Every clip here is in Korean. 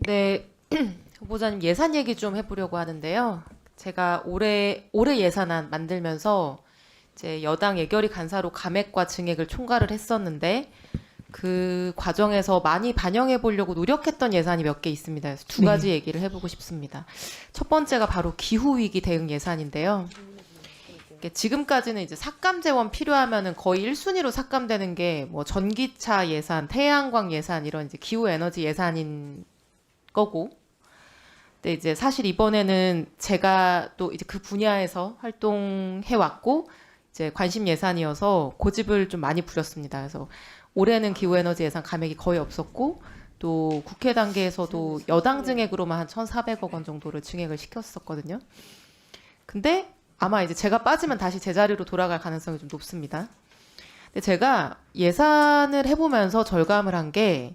네, 후보자님 예산 얘기 좀 해보려고 하는데요. 제가 올해 예산안 만들면서 이제 여당 예결위 간사로 감액과 증액을 총괄을 했었는데 그 과정에서 많이 반영해 보려고 노력했던 예산이 몇 개 있습니다. 그래서 두 가지 얘기를 해보고 싶습니다. 첫 번째가 바로 기후위기 대응 예산인데요. 지금까지는 이제 삭감 재원 필요하면은 거의 1순위로 삭감되는 게 뭐 전기차 예산, 태양광 예산 이런 이제 기후 에너지 예산인 거고. 근데 이제 사실 이번에는 제가 또 이제 그 분야에서 활동해 왔고 이제 관심 예산이어서 고집을 좀 많이 부렸습니다. 그래서 올해는 기후 에너지 예산 감액이 거의 없었고 또 국회 단계에서도 여당 증액으로만 한 1,400억 원 정도를 증액을 시켰었거든요. 근데 아마 이제 제가 빠지면 다시 제자리로 돌아갈 가능성이 좀 높습니다. 근데 제가 예산을 해보면서 절감을 한 게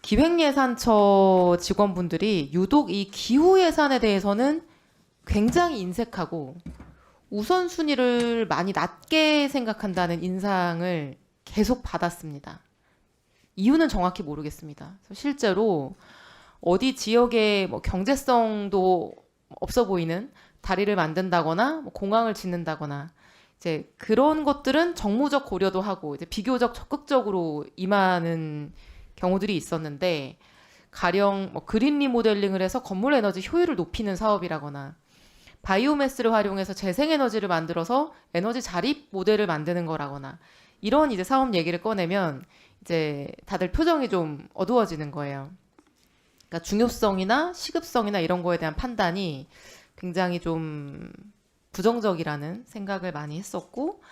기획예산처 직원분들이 유독 이 기후 예산에 대해서는 굉장히 인색하고 우선순위를 많이 낮게 생각한다는 인상을 계속 받았습니다. 이유는 정확히 모르겠습니다. 실제로 어디 지역에 뭐 경제성도 없어 보이는 다리를 만든다거나 뭐 공항을 짓는다거나 이제 그런 것들은 정무적 고려도 하고 이제 비교적 적극적으로 임하는 경우들이 있었는데 가령 뭐 그린 리모델링을 해서 건물 에너지 효율을 높이는 사업이라거나 바이오매스를 활용해서 재생에너지를 만들어서 에너지 자립 모델을 만드는 거라거나 이런 이제 사업 얘기를 꺼내면 이제 다들 표정이 좀 어두워지는 거예요. 그러니까 중요성이나 시급성이나 이런 거에 대한 판단이 굉장히 좀 부정적이라는 생각을 많이 했었고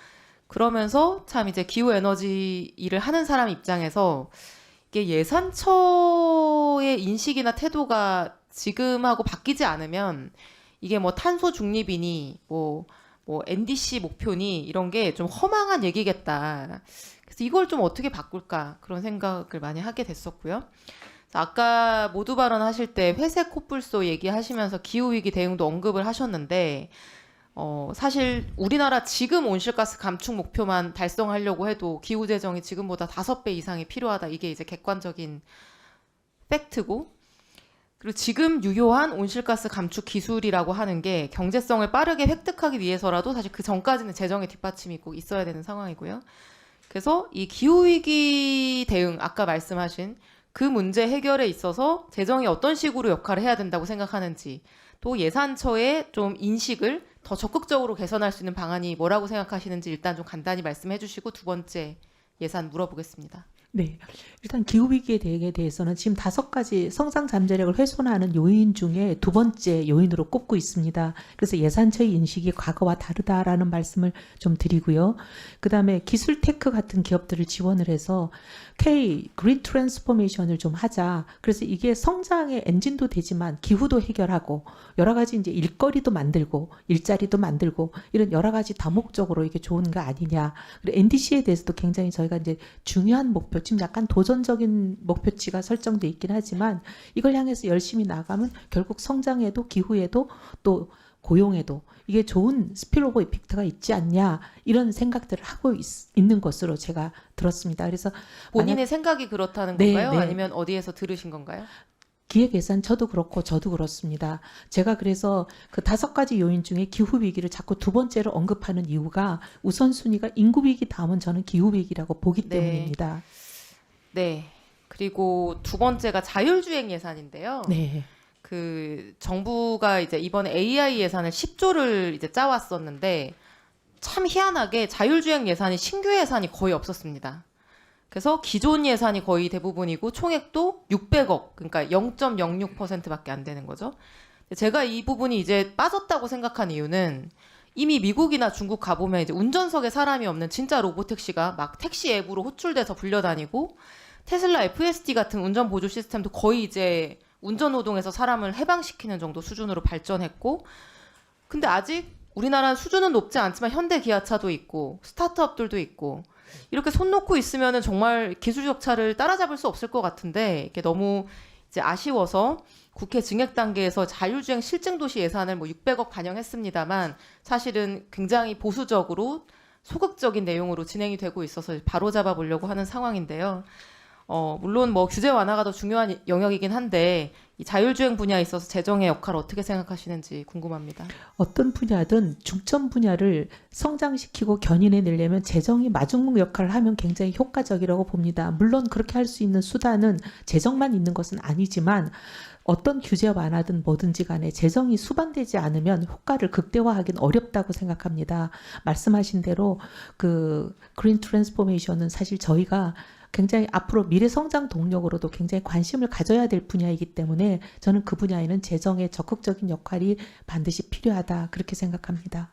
그러면서 참 이제 기후 에너지 일을 하는 사람 입장에서 이게 예산처의 인식이나 태도가 지금하고 바뀌지 않으면 이게 뭐 탄소 중립이니 뭐 NDC 목표니 이런 게 좀 허망한 얘기겠다. 그래서 이걸 좀 어떻게 바꿀까 그런 생각을 많이 하게 됐었고요. 아까 모두 발언하실 때 회색 코뿔소 얘기하시면서 기후위기 대응도 언급을 하셨는데 사실 우리나라 지금 온실가스 감축 목표만 달성하려고 해도 기후 재정이 지금보다 5배 이상이 필요하다. 이게 이제 객관적인 팩트고 그리고 지금 유효한 온실가스 감축 기술이라고 하는 게 경제성을 빠르게 획득하기 위해서라도 사실 그 전까지는 재정의 뒷받침이 꼭 있어야 되는 상황이고요. 그래서 이 기후위기 대응 아까 말씀하신 그 문제 해결에 있어서 재정이 어떤 식으로 역할을 해야 된다고 생각하는지 또 예산처의 좀 인식을 더 적극적으로 개선할 수 있는 방안이 뭐라고 생각하시는지 일단 좀 간단히 말씀해 주시고 두 번째 예산 물어보겠습니다. 네, 일단 기후위기 대응에 대해서는 지금 5가지 성장 잠재력을 훼손하는 요인 중에 두 번째 요인으로 꼽고 있습니다. 그래서 예산처의 인식이 과거와 다르다라는 말씀을 좀 드리고요. 그 다음에 기술 테크 같은 기업들을 지원을 해서 그린 트랜스포메이션을 좀 하자. 그래서 이게 성장의 엔진도 되지만 기후도 해결하고 여러 가지 이제 일거리도 만들고 일자리도 만들고 이런 여러 가지 다목적으로 이게 좋은 거 아니냐. 그리고 NDC에 대해서도 굉장히 저희가 이제 중요한 목표, 지금 약간 도전적인 목표치가 설정돼 있긴 하지만 이걸 향해서 열심히 나가면 결국 성장에도 기후에도 또 고용에도 이게 좋은 스필오버 이펙트가 있지 않냐 이런 생각들을 하고 있는 것으로 제가 들었습니다. 그래서 본인의 생각이 그렇다는 네, 건가요? 네. 아니면 어디에서 들으신 건가요? 기획예산 저도 그렇고 저도 그렇습니다. 제가 그래서 그 5가지 요인 중에 기후위기를 자꾸 두 번째로 언급하는 이유가 우선순위가 인구위기 다음은 저는 기후위기라고 보기 네. 때문입니다. 네. 그리고 두 번째가 자율주행 예산인데요. 네. 그 정부가 이제 이번에 AI 예산을 10조를 이제 짜왔었는데 참 희한하게 자율주행 예산이 신규 예산이 거의 없었습니다. 그래서 기존 예산이 거의 대부분이고 총액도 600억, 그러니까 0.06%밖에 안 되는 거죠. 제가 이 부분이 이제 빠졌다고 생각한 이유는 이미 미국이나 중국 가보면 이제 운전석에 사람이 없는 진짜 로보택시가 막 택시 앱으로 호출돼서 불려다니고 테슬라 FSD 같은 운전 보조 시스템도 거의 이제 운전호동에서 사람을 해방시키는 정도 수준으로 발전했고 근데 아직 우리나라는 수준은 높지 않지만 현대 기아차도 있고 스타트업들도 있고 이렇게 손 놓고 있으면은 정말 기술적 차를 따라잡을 수 없을 것 같은데 이게 너무 이제 아쉬워서 국회 증액 단계에서 자율주행 실증도시 예산을 뭐 600억 반영했습니다만 사실은 굉장히 보수적으로 소극적인 내용으로 진행이 되고 있어서 바로잡아 보려고 하는 상황인데요. 물론 뭐 규제 완화가 더 중요한 영역이긴 한데 이 자율주행 분야에 있어서 재정의 역할을 어떻게 생각하시는지 궁금합니다. 어떤 분야든 중점 분야를 성장시키고 견인해내려면 재정이 마중물 역할을 하면 굉장히 효과적이라고 봅니다. 물론 그렇게 할 수 있는 수단은 재정만 있는 것은 아니지만 어떤 규제가 완화든 뭐든지 간에 재정이 수반되지 않으면 효과를 극대화하기는 어렵다고 생각합니다. 말씀하신 대로 그 그린 트랜스포메이션은 사실 저희가 굉장히 앞으로 미래 성장 동력으로도 굉장히 관심을 가져야 될 분야이기 때문에 저는 그 분야에는 재정의 적극적인 역할이 반드시 필요하다 그렇게 생각합니다.